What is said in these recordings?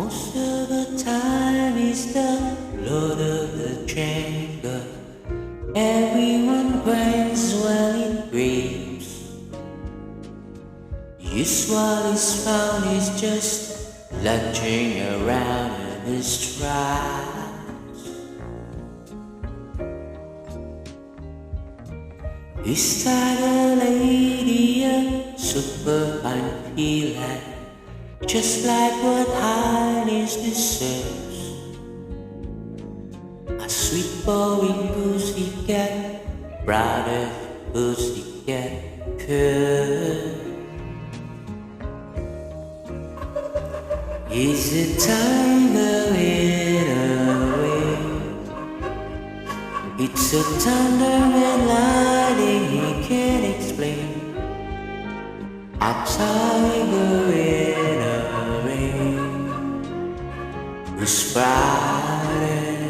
Most of the time he's the lord of the jungle. Everyone grinds while he grieves. Usually his found is just lurching around in his tracks. He's tired of lady, a super unpeeling, just like what highness deserves. A sweet boy pussycat, brother pussycat, curve. He's a tiger in a way. It's a thunder and lightning he can't explain. A tiger in a rain who's frightened.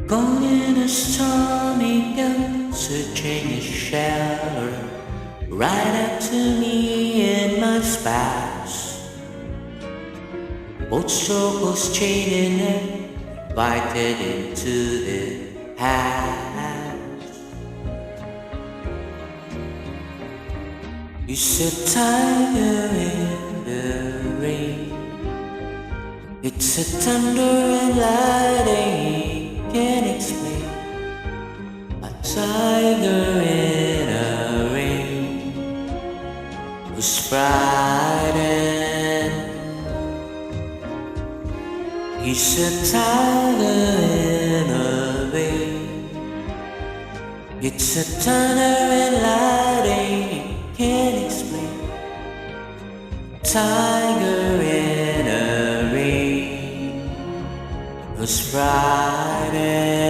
Gone in a stormy gun, searching a shelter, right up to me and my spouse. Both struggles chaining and invited into the house. You said tiger in the rain. It's a thunder and lightning can't explain. A tiger in a rain who's frightened. He's a tiger in a rain. It's a thunder and lightning he can't explain. Tiger in a rain who's frightened.